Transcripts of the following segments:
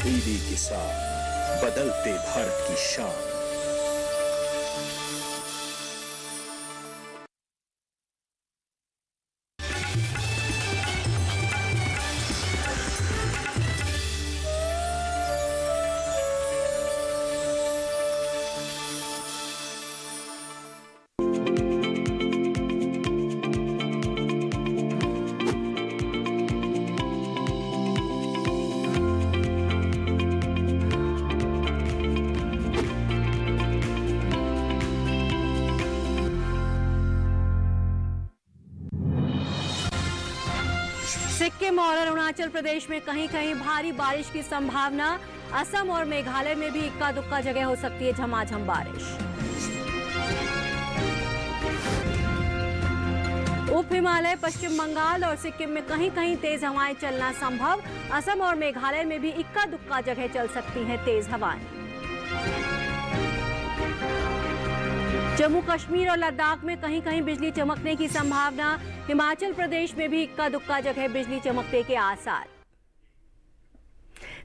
तब्दीली के साथ बदलते भारत की शान। सिक्किम और अरुणाचल प्रदेश में कहीं कहीं भारी बारिश की संभावना। असम और मेघालय में भी इक्का दुक्का जगह हो सकती है झमाझम बारिश। उप हिमालय, पश्चिम बंगाल और सिक्किम में कहीं कहीं तेज हवाएं चलना संभव। असम और मेघालय में भी इक्का दुक्का जगह चल सकती हैं तेज हवाएं। जम्मू कश्मीर और लद्दाख में कहीं कहीं बिजली चमकने की संभावना। हिमाचल प्रदेश में भी इक्का दुक्का जगह बिजली चमकने के आसार।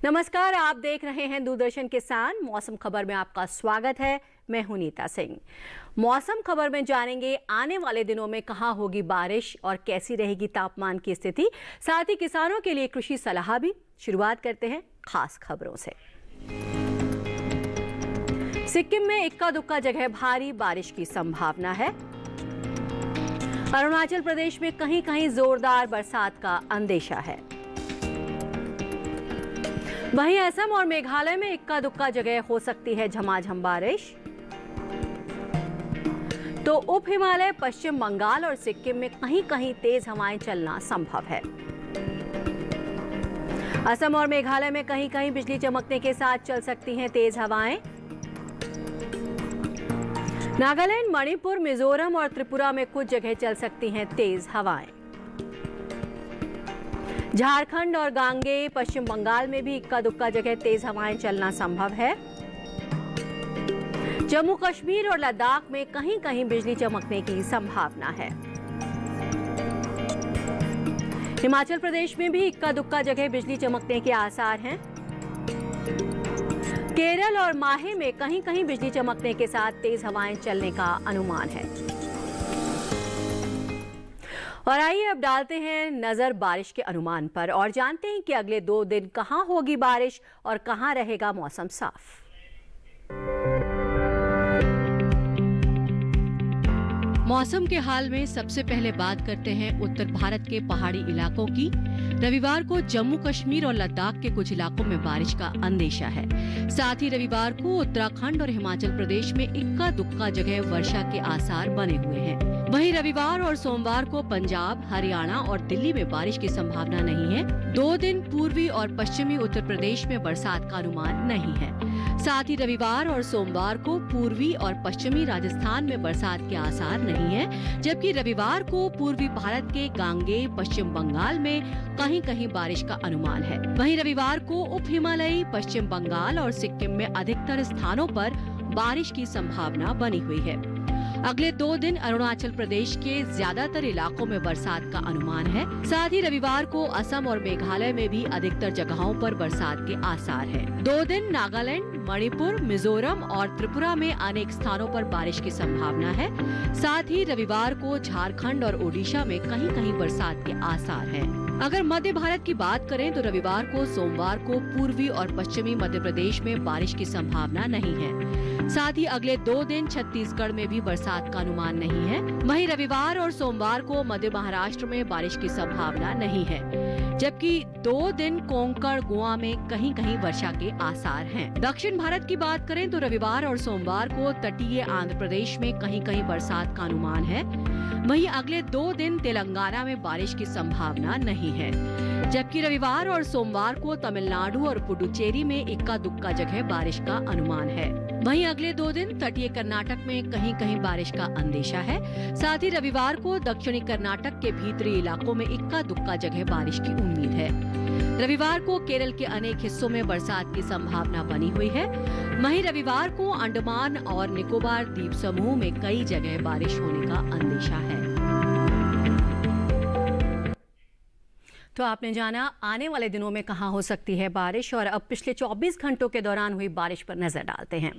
नमस्कार, आप देख रहे हैं दूरदर्शन किसान। मौसम खबर में आपका स्वागत है। मैं हूं नीता सिंह। मौसम खबर में जानेंगे आने वाले दिनों में कहां होगी बारिश और कैसी रहेगी तापमान की स्थिति, साथ ही किसानों के लिए कृषि सलाह भी। शुरुआत करते हैं खास खबरों से। सिक्किम में इक्का दुक्का जगह भारी बारिश की संभावना है। अरुणाचल प्रदेश में कहीं कहीं जोरदार बरसात का अंदेशा है। वहीं असम और मेघालय में इक्का दुक्का जगह हो सकती है झमाझम बारिश। तो उप हिमालय, पश्चिम बंगाल और सिक्किम में कहीं कहीं तेज हवाएं चलना संभव है। असम और मेघालय में कहीं कहीं बिजली चमकने के साथ चल सकती हैं तेज हवाएं। नागालैंड, मणिपुर, मिजोरम और त्रिपुरा में कुछ जगह चल सकती हैं तेज हवाएं। झारखंड और गांगेय, पश्चिम बंगाल में भी इक्का दुक्का जगह तेज हवाएं चलना संभव है। जम्मू कश्मीर और लद्दाख में कहीं कहीं बिजली चमकने की संभावना है। हिमाचल प्रदेश में भी इक्का दुक्का जगह बिजली चमकने के आसार हैं। केरल और माहे में कहीं कहीं बिजली चमकने के साथ तेज हवाएं चलने का अनुमान है। और आइए अब डालते हैं नजर बारिश के अनुमान पर और जानते हैं कि अगले 2 दिन कहां होगी बारिश और कहां रहेगा मौसम साफ। मौसम के हाल में सबसे पहले बात करते हैं उत्तर भारत के पहाड़ी इलाकों की। रविवार को जम्मू कश्मीर और लद्दाख के कुछ इलाकों में बारिश का अंदेशा है। साथ ही रविवार को उत्तराखंड और हिमाचल प्रदेश में इक्का दुक्का जगह वर्षा के आसार बने हुए हैं। वहीं रविवार और सोमवार को पंजाब, हरियाणा और दिल्ली में बारिश की संभावना नहीं है। 2 दिन पूर्वी और पश्चिमी उत्तर प्रदेश में बरसात का अनुमान नहीं है। साथ ही रविवार और सोमवार को पूर्वी और पश्चिमी राजस्थान में बरसात के आसार नहीं है, जबकि रविवार को पूर्वी भारत के गांगेय, पश्चिम बंगाल में कहीं कहीं बारिश का अनुमान है। वहीं रविवार को उप हिमालयी, पश्चिम बंगाल और सिक्किम में अधिकतर स्थानों पर बारिश की संभावना बनी हुई है। अगले 2 दिन अरुणाचल प्रदेश के ज्यादातर इलाकों में बरसात का अनुमान है। साथ ही रविवार को असम और मेघालय में भी अधिकतर जगहों पर बरसात के आसार हैं। 2 दिन नागालैंड, मणिपुर, मिजोरम और त्रिपुरा में अनेक स्थानों पर बारिश की संभावना है। साथ ही रविवार को झारखंड और ओडिशा में कहीं कहीं बरसात के आसार हैं। अगर मध्य भारत की बात करें तो रविवार को, सोमवार को पूर्वी और पश्चिमी मध्य प्रदेश में बारिश की संभावना नहीं है। साथ ही अगले 2 दिन छत्तीसगढ़ में भी बरसात का अनुमान नहीं है। वहीं रविवार और सोमवार को मध्य महाराष्ट्र में बारिश की संभावना नहीं है, जबकि 2 दिन कोंकण, गोवा में कहीं कहीं वर्षा के आसार हैं। दक्षिण भारत की बात करें तो रविवार और सोमवार को तटीय आंध्र प्रदेश में कहीं कहीं बरसात का अनुमान है। वहीं अगले 2 दिन तेलंगाना में बारिश की संभावना नहीं है, जबकि रविवार और सोमवार को तमिलनाडु और पुडुचेरी में इक्का दुक्का जगह बारिश का अनुमान है। वहीं अगले 2 दिन तटीय कर्नाटक में कहीं कहीं बारिश का अंदेशा है। साथ ही रविवार को दक्षिणी कर्नाटक के भीतरी इलाकों में इक्का दुक्का जगह बारिश की उम्मीद है। रविवार को केरल के अनेक हिस्सों में बरसात की संभावना बनी हुई है। वहीं रविवार को अंडमान और निकोबार द्वीप समूह में कई जगह बारिश होने का अंदेशा है। तो आपने जाना आने वाले दिनों में कहां हो सकती है बारिश, और अब पिछले 24 घंटों के दौरान हुई बारिश पर नजर डालते हैं।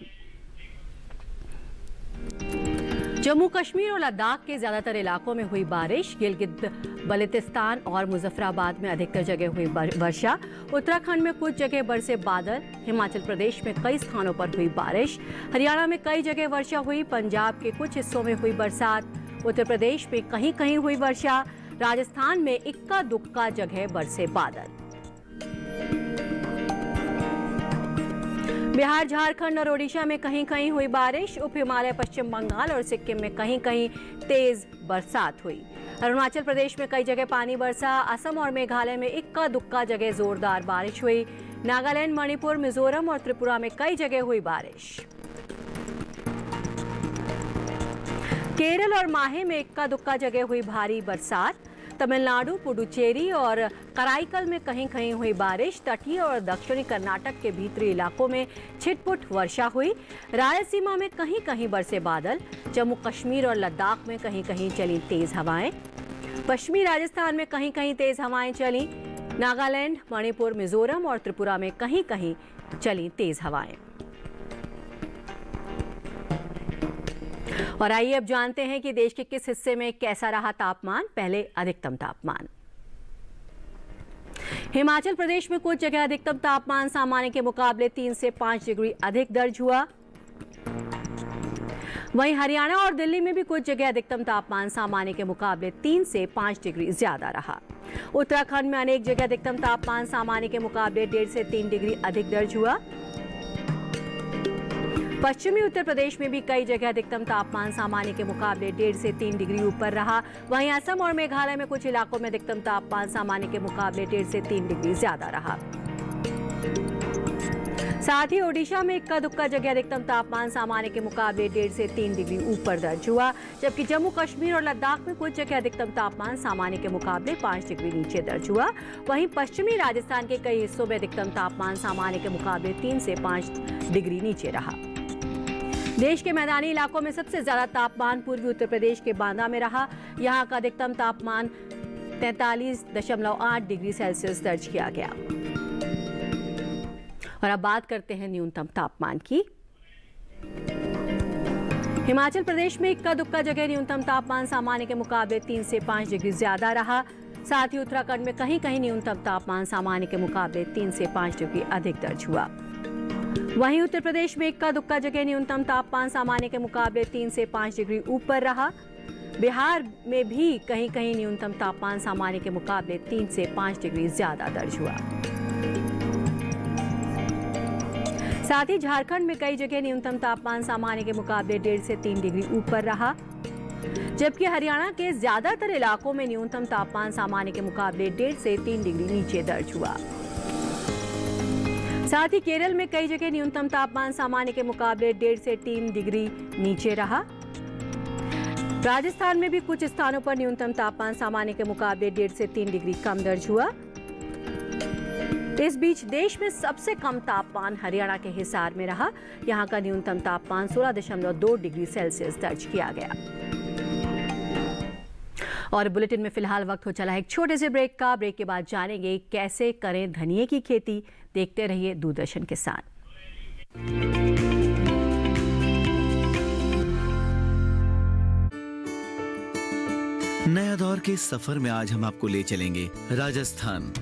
जम्मू कश्मीर और लद्दाख के ज्यादातर इलाकों में हुई बारिश। गिलगित बल्तिस्तान और मुजफ्फराबाद में अधिकतर जगह हुई वर्षा। उत्तराखंड में कुछ जगह बरसे बादल। हिमाचल प्रदेश में कई स्थानों पर हुई बारिश। हरियाणा में कई जगह वर्षा हुई। पंजाब के कुछ हिस्सों में हुई बरसात। उत्तर प्रदेश में कहीं कहीं हुई वर्षा। राजस्थान में इक्का दुक्का जगह बरसे बादल। बिहार, झारखंड और ओडिशा में कहीं कहीं हुई बारिश। उप हिमालय, पश्चिम बंगाल और सिक्किम में कहीं कहीं तेज बरसात हुई। अरुणाचल प्रदेश में कई जगह पानी बरसा। असम और मेघालय में इक्का दुक्का जगह जोरदार बारिश हुई। नागालैंड, मणिपुर, मिजोरम और त्रिपुरा में कई जगह हुई बारिश। केरल और माहे में इक्का दुक्का जगह हुई भारी बरसात। तमिलनाडु, पुडुचेरी और कराईकल में कहीं कहीं हुई बारिश। तटीय और दक्षिणी कर्नाटक के भीतरी इलाकों में छिटपुट वर्षा हुई। रायलसीमा में कहीं कहीं बरसे बादल। जम्मू कश्मीर और लद्दाख में कहीं कहीं चली तेज हवाएं। पश्चिमी राजस्थान में कहीं कहीं तेज हवाएं चली। नागालैंड, मणिपुर, मिजोरम और त्रिपुरा में कहीं कहीं चली तेज हवाएं। और आइए अब जानते हैं कि देश के किस हिस्से में कैसा रहा तापमान। पहले अधिकतम तापमान। हिमाचल प्रदेश में कुछ जगह अधिकतम तापमान सामान्य के मुकाबले 3 से 5 डिग्री अधिक दर्ज हुआ। वहीं हरियाणा और दिल्ली में भी कुछ जगह अधिकतम तापमान सामान्य के मुकाबले 3 से 5 डिग्री ज्यादा रहा। उत्तराखंड में अनेक जगह अधिकतम तापमान सामान्य के मुकाबले 1.5 से 3 डिग्री अधिक दर्ज हुआ। पश्चिमी उत्तर प्रदेश में भी कई जगह अधिकतम तापमान सामान्य के मुकाबले 1.5 से 3 डिग्री ऊपर रहा। वहीं असम और मेघालय में कुछ इलाकों में अधिकतम तापमान सामान्य के मुकाबले 1.5 से 3 डिग्री ज्यादा रहा। साथ ही ओडिशा में इक्का दुक्का जगह अधिकतम तापमान सामान्य के मुकाबले 1.5 से 3 डिग्री ऊपर दर्ज हुआ। जबकि जम्मू कश्मीर और लद्दाख में कुछ जगह अधिकतम तापमान सामान्य के मुकाबले 5 डिग्री नीचे दर्ज हुआ। वहीं पश्चिमी राजस्थान के कई हिस्सों में अधिकतम तापमान सामान्य के मुकाबले 3 से 5 डिग्री नीचे रहा। देश के मैदानी इलाकों में सबसे ज्यादा तापमान पूर्वी उत्तर प्रदेश के बांदा में रहा। यहां का अधिकतम तापमान 43.8 डिग्री सेल्सियस दर्ज किया गया। और अब बात करते हैं न्यूनतम तापमान की। हिमाचल प्रदेश में इक्का दुक्का जगह न्यूनतम तापमान सामान्य के मुकाबले 3 से 5 डिग्री ज्यादा रहा। साथ ही उत्तराखंड में कहीं कहीं न्यूनतम तापमान सामान्य के मुकाबले 3 से 5 डिग्री अधिक दर्ज हुआ। वहीं उत्तर प्रदेश में इक्का दुक्का जगह न्यूनतम तापमान सामान्य के मुकाबले 3 से 5 डिग्री ऊपर रहा। बिहार में भी कहीं कहीं न्यूनतम तापमान सामान्य के मुकाबले 3 से 5 डिग्री ज्यादा दर्ज हुआ। साथ ही झारखंड में कई जगह न्यूनतम तापमान सामान्य के मुकाबले 1.5 से 3 डिग्री ऊपर रहा। जबकि हरियाणा के ज्यादातर इलाकों में न्यूनतम तापमान सामान्य के मुकाबले 1.5 से 3 डिग्री नीचे दर्ज हुआ। साथ ही केरल में कई जगह न्यूनतम तापमान सामान्य के मुकाबले 1.5 से 3 डिग्री नीचे रहा। राजस्थान में भी कुछ स्थानों पर न्यूनतम तापमान सामान्य के मुकाबले 1.5 से 3 डिग्री कम दर्ज हुआ। इस बीच देश में सबसे कम तापमान हरियाणा के हिसार में रहा। यहां का न्यूनतम तापमान 16.2 डिग्री सेल्सियस दर्ज किया गया। और बुलेटिन में फिलहाल वक्त हो चला है एक छोटे से ब्रेक का। ब्रेक के बाद जानेंगे कैसे करें धनिये की खेती। देखते रहिए दूरदर्शन के साथ। नया दौर के सफर में आज हम आपको ले चलेंगे राजस्थान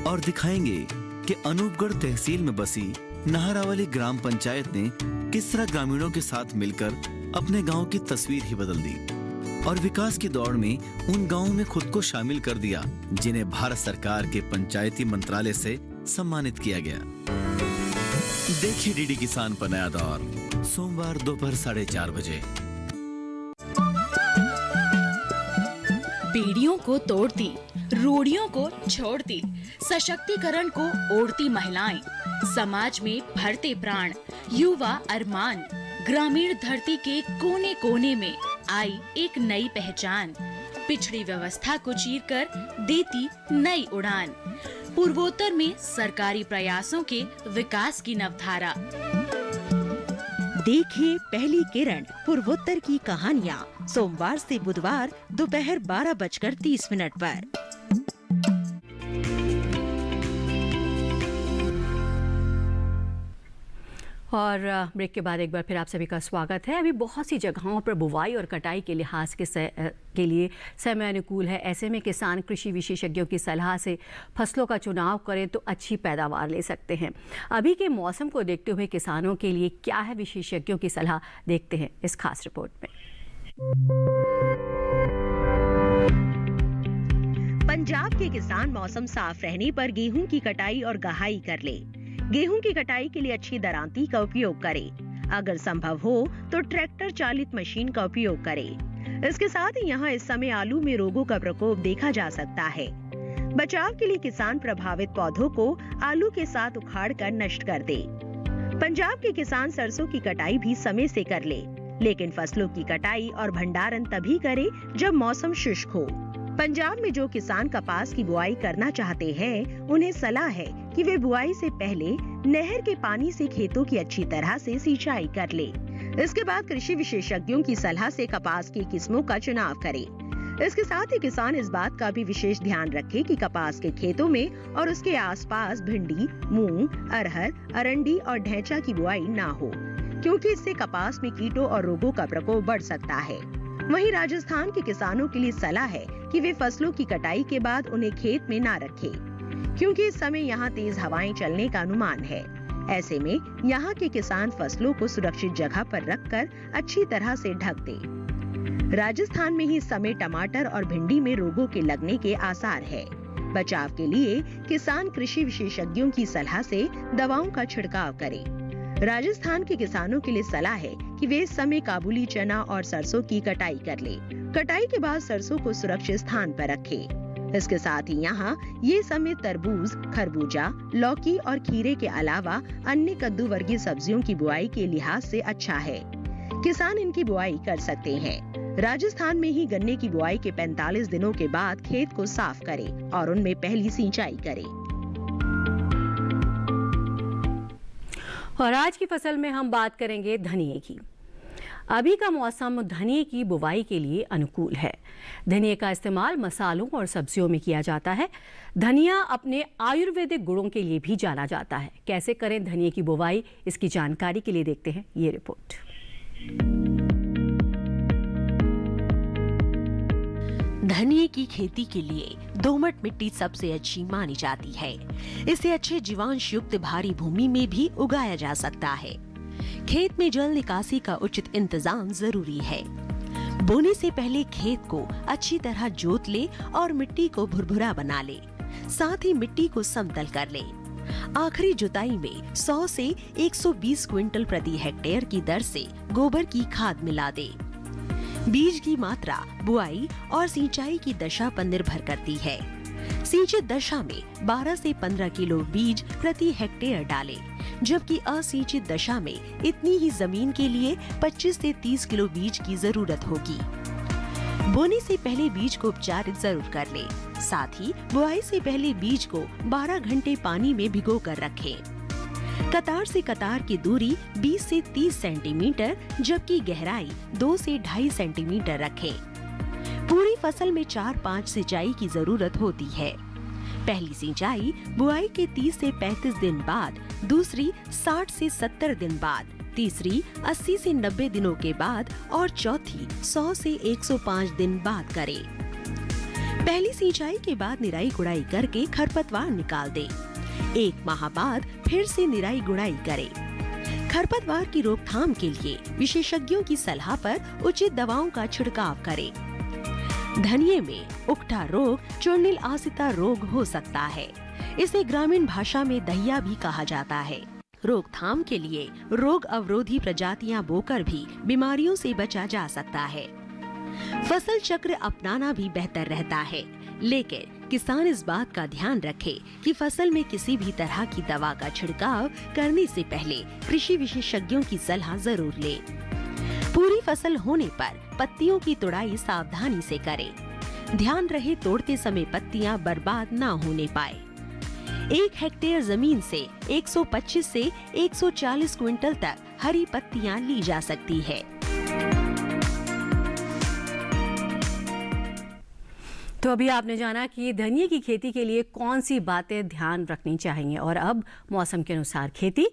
और दिखाएंगे कि अनूपगढ़ तहसील में बसी नाहरावली ग्राम पंचायत ने किस तरह ग्रामीणों के साथ मिलकर अपने गांव की तस्वीर ही बदल दी और विकास की दौड़ में उन गांवों में खुद को शामिल कर दिया जिन्हें भारत सरकार के पंचायती मंत्रालय से सम्मानित किया गया। देखिए डीडी किसान पर नया दौर सोमवार दोपहर 4:30 बजे। बेड़ियों को तोड़ती, रूढ़ियों को छोड़ती, सशक्तिकरण को ओढ़ती महिलाएं, समाज में भरते प्राण, युवा अरमान, ग्रामीण धरती के कोने कोने में आई एक नई पहचान, पिछड़ी व्यवस्था को चीरकर देती नई उड़ान, पूर्वोत्तर में सरकारी प्रयासों के विकास की नवधारा। देखिए पहली किरण पूर्वोत्तर की कहानियाँ सोमवार से बुधवार दोपहर 12:30 पर। और ब्रेक के बाद एक बार फिर आप सभी का स्वागत है। अभी बहुत सी जगहों पर बुवाई और कटाई के लिहाज के लिए समय अनुकूल है। ऐसे में किसान कृषि विशेषज्ञों की सलाह से फसलों का चुनाव करें तो अच्छी पैदावार ले सकते हैं। अभी के मौसम को देखते हुए किसानों के लिए क्या है विशेषज्ञों की सलाह, देखते हैं इस खास रिपोर्ट में। पंजाब के किसान मौसम साफ रहने पर गेहूं की कटाई और गहाई कर ले। गेहूं की कटाई के लिए अच्छी दरांती का उपयोग करें। अगर संभव हो तो ट्रैक्टर चालित मशीन का उपयोग करें। इसके साथ ही यहाँ इस समय आलू में रोगों का प्रकोप देखा जा सकता है। बचाव के लिए किसान प्रभावित पौधों को आलू के साथ उखाड़ कर नष्ट कर दे। पंजाब के किसान सरसों की कटाई भी समय से कर ले, लेकिन फसलों की कटाई और भंडारण तभी करे जब मौसम शुष्क हो। पंजाब में जो किसान कपास की बुआई करना चाहते हैं, उन्हें सलाह है कि वे बुआई से पहले नहर के पानी से खेतों की अच्छी तरह से सिंचाई कर ले। इसके बाद कृषि विशेषज्ञों की सलाह से कपास की किस्मों का चुनाव करें। इसके साथ ही किसान इस बात का भी विशेष ध्यान रखें कि कपास के खेतों में और उसके आसपास भिंडी, मूंग, अरहर, अरंडी और ढैंचा की बुआई ना हो, क्योंकि इससे कपास में कीटों और रोगों का प्रकोप बढ़ सकता है। वहीं राजस्थान के किसानों के लिए सलाह है कि वे फसलों की कटाई के बाद उन्हें खेत में ना रखें, क्योंकि इस समय यहाँ तेज हवाएं चलने का अनुमान है। ऐसे में यहाँ के किसान फसलों को सुरक्षित जगह पर रखकर अच्छी तरह से ढक दें। राजस्थान में ही इस समय टमाटर और भिंडी में रोगों के लगने के आसार है। बचाव के लिए किसान कृषि विशेषज्ञों की सलाह से दवाओं का छिड़काव करें। राजस्थान के किसानों के लिए सलाह है कि वे इस समय काबुली चना और सरसों की कटाई कर ले। कटाई के बाद सरसों को सुरक्षित स्थान पर रखें। इसके साथ ही यहाँ ये समय तरबूज, खरबूजा, लौकी और खीरे के अलावा अन्य कद्दू वर्गीय सब्जियों की बुआई के लिहाज से अच्छा है। किसान इनकी बुआई कर सकते हैं। राजस्थान में ही गन्ने की बुआई के 45 दिनों के बाद खेत को साफ करें और उनमें पहली सिंचाई करें। और आज की फसल में हम बात करेंगे धनिये की। अभी का मौसम धनिये की बुवाई के लिए अनुकूल है। धनिये का इस्तेमाल मसालों और सब्जियों में किया जाता है। धनिया अपने आयुर्वेदिक गुणों के लिए भी जाना जाता है। कैसे करें धनिये की बुवाई, इसकी जानकारी के लिए देखते हैं ये रिपोर्ट। धनिये की खेती के लिए दोमट मिट्टी सबसे अच्छी मानी जाती है। इसे अच्छे जीवांश युक्त भारी भूमि में भी उगाया जा सकता है। खेत में जल निकासी का उचित इंतजाम जरूरी है। बोने से पहले खेत को अच्छी तरह जोत ले और मिट्टी को भुरभुरा बना ले। साथ ही मिट्टी को समतल कर ले। आखिरी जुताई में 100 से 120 क्विंटल प्रति हेक्टेयर की दर से गोबर की खाद मिला दे। बीज की मात्रा बुआई और सिंचाई की दशा पर निर्भर करती है। सिंचित दशा में 12 से 15 किलो बीज प्रति हेक्टेयर डालें, जबकि असिंचित दशा में इतनी ही जमीन के लिए 25 से 30 किलो बीज की जरूरत होगी। बोने से पहले बीज को उपचारित जरूर कर लें। साथ ही बुआई से पहले बीज को 12 घंटे पानी में भिगो कर रखें। कतार से कतार की दूरी 20 से 30 सेंटीमीटर, जबकि गहराई 2 से 2.5 सेंटीमीटर रखें। पूरी फसल में 4-5 सिंचाई की जरूरत होती है। पहली सिंचाई बुआई के 30 से 35 दिन बाद, दूसरी 60 से 70 दिन बाद, तीसरी 80 से 90 दिनों के बाद और चौथी 100 से 105 दिन बाद करें। पहली सिंचाई के बाद निराई गुड़ाई करके खरपतवार निकाल दें। 1 माह बाद फिर से निराई गुड़ाई करें। खरपतवार की रोकथाम के लिए विशेषज्ञों की सलाह पर उचित दवाओं का छिड़काव करें। धनिये में उकठा रोग चूर्णिल आसिता रोग हो सकता है। इसे ग्रामीण भाषा में दहिया भी कहा जाता है। रोकथाम के लिए रोग अवरोधी प्रजातियां बोकर भी बीमारियों से बचा जा सकता है। फसल चक्र अपनाना भी बेहतर रहता है, लेकिन किसान इस बात का ध्यान रखे कि फसल में किसी भी तरह की दवा का छिड़काव करने से पहले कृषि विशेषज्ञों की सलाह जरूर ले। पूरी फसल होने पर पत्तियों की तुड़ाई सावधानी से करें। ध्यान रहे तोड़ते समय पत्तियां बर्बाद ना होने पाए। 1 हेक्टेयर जमीन से 125 से 140 क्विंटल तक हरी पत्तियां ली जा सकती है। तो अभी आपने जाना कि धनिये की खेती के लिए कौन सी बातें ध्यान रखनी चाहिए। और अब मौसम के अनुसार खेती।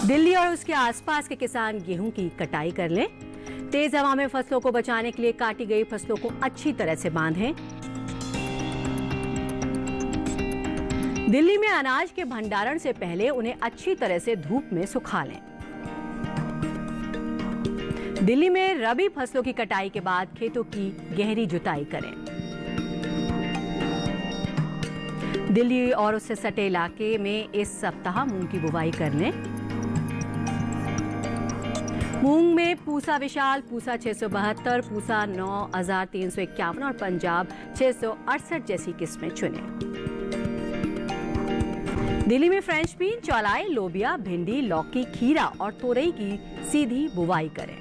दिल्ली और उसके आसपास के किसान गेहूं की कटाई कर लें। तेज हवा में फसलों को बचाने के लिए काटी गई फसलों को अच्छी तरह से बांधें। दिल्ली में अनाज के भंडारण से पहले उन्हें अच्छी तरह से धूप में सुखा लें। दिल्ली में रबी फसलों की कटाई के बाद खेतों की गहरी जुताई करें। दिल्ली और उससे सटे इलाके में इस सप्ताह मूंग की बुवाई कर लें। मूंग में पूसा विशाल, पूसा 672, पूसा 9351 और पंजाब 668 जैसी किस्में चुनें। दिल्ली में फ्रेंच बीन, चौलाई, लोबिया, भिंडी, लौकी, खीरा और तोरई की सीधी बुवाई करें।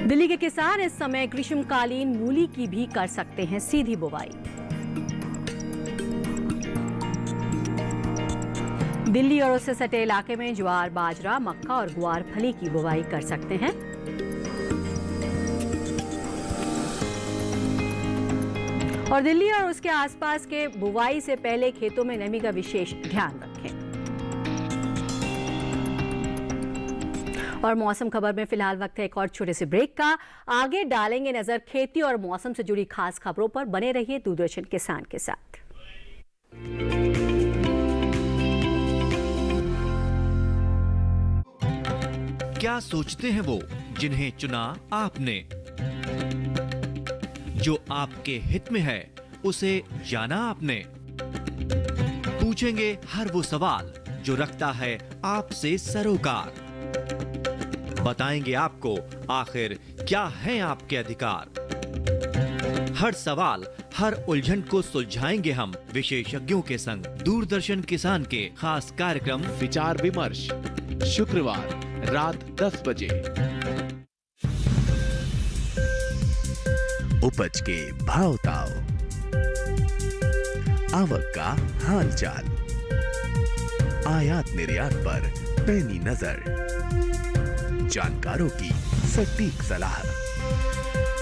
दिल्ली के किसान इस समय ग्रीष्मकालीन मूली की भी कर सकते हैं सीधी बुवाई। दिल्ली और उससे सटे इलाके में ज्वार, बाजरा, मक्का और ग्वार फली की बुवाई कर सकते हैं। और दिल्ली और उसके आसपास के बुवाई से पहले खेतों में नमी का विशेष ध्यान रखें। और मौसम खबर में फिलहाल वक्त है एक और छोटे से ब्रेक का। आगे डालेंगे नजर खेती और मौसम से जुड़ी खास खबरों पर। बने रहिए दूरदर्शन किसान के साथ। क्या सोचते हैं वो जिन्हें चुना आपने? जो आपके हित में है उसे जाना आपने? पूछेंगे हर वो सवाल जो रखता है आपसे सरोकार। बताएंगे आपको आखिर क्या है आपके अधिकार। हर सवाल, हर उलझन को सुलझाएंगे हम विशेषज्ञों के संग। दूरदर्शन किसान के खास कार्यक्रम विचार विमर्श, शुक्रवार रात 10 बजे। उपज के भाव ताव, आवक का हाल चाल, आयात निर्यात पर पैनी नजर, जानकारों की सटीक सलाह,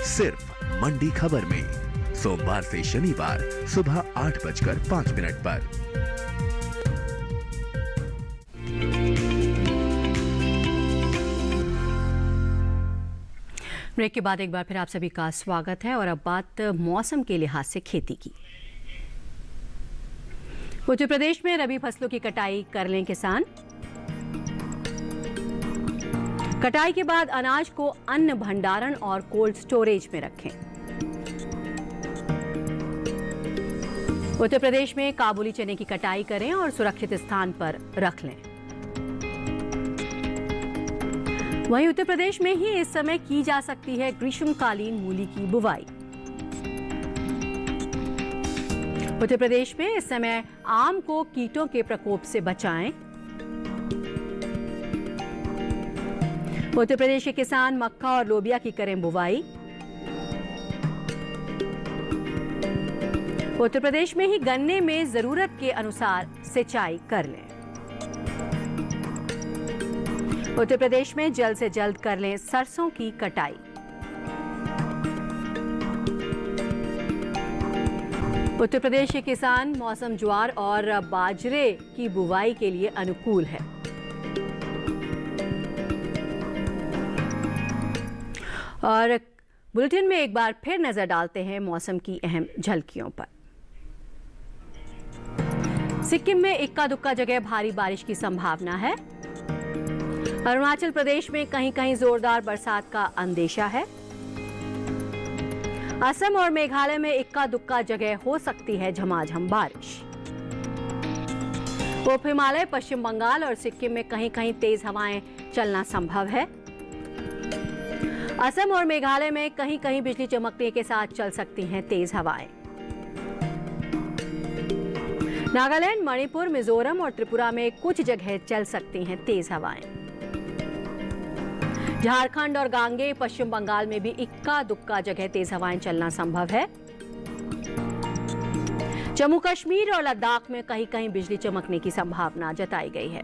सिर्फ मंडी खबर में, सोमवार से शनिवार सुबह 8:05 पर। ब्रेक के बाद एक बार फिर आप सभी का स्वागत है और अब बात मौसम के लिहाज से खेती की। उत्तर प्रदेश में रबी फसलों की कटाई कर लें किसान। कटाई के बाद अनाज को अन्न भंडारण और कोल्ड स्टोरेज में रखें। उत्तर प्रदेश में काबुली चने की कटाई करें और सुरक्षित स्थान पर रख लें। वहीं उत्तर प्रदेश में ही इस समय की जा सकती है ग्रीष्मकालीन मूली की बुवाई। उत्तर प्रदेश में इस समय आम को कीटों के प्रकोप से बचाएं। उत्तर प्रदेश के किसान मक्का और लोबिया की करें बुवाई। उत्तर प्रदेश में ही गन्ने में जरूरत के अनुसार सिंचाई कर लें। उत्तर प्रदेश में जल्द से जल्द कर लें सरसों की कटाई। उत्तर प्रदेश के किसान मौसम ज्वार और बाजरे की बुवाई के लिए अनुकूल है। और बुलेटिन में एक बार फिर नजर डालते हैं मौसम की अहम झलकियों पर। सिक्किम में इक्का दुक्का जगह भारी बारिश की संभावना है। अरुणाचल प्रदेश में कहीं कहीं जोरदार बरसात का अंदेशा है। असम और मेघालय में इक्का दुक्का जगह हो सकती है झमाझम बारिश। उप हिमालय, पश्चिम बंगाल और सिक्किम में कहीं कहीं तेज हवाएं चलना संभव है। असम और मेघालय में कहीं कहीं बिजली चमकने के साथ चल सकती हैं तेज हवाएं। नागालैंड, मणिपुर, मिजोरम और त्रिपुरा में कुछ जगह चल सकती हैं तेज हवाएं। झारखंड और गांगे, पश्चिम बंगाल में भी इक्का दुक्का जगह तेज हवाएं चलना संभव है। जम्मू कश्मीर और लद्दाख में कहीं कहीं बिजली चमकने की संभावना जताई गई है।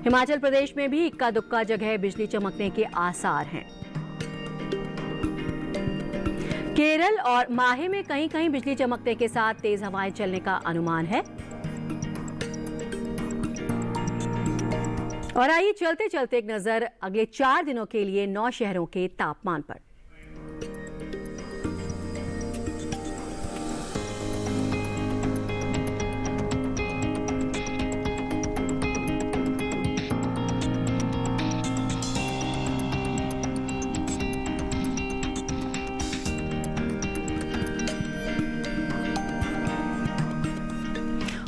हिमाचल प्रदेश में भी इक्का दुक्का जगह बिजली चमकने के आसार हैं। केरल और माहे में कहीं कहीं बिजली चमकने के साथ तेज हवाएं चलने का अनुमान है। और आइए चलते चलते एक नजर अगले 4 दिनों के लिए 9 शहरों के तापमान पर।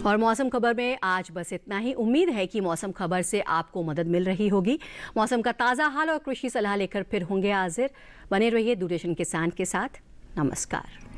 और मौसम खबर में आज बस इतना ही। उम्मीद है कि मौसम खबर से आपको मदद मिल रही होगी। मौसम का ताज़ा हाल और कृषि सलाह लेकर फिर होंगे हाजिर। बने रहिए दूरदर्शन किसान के साथ। नमस्कार।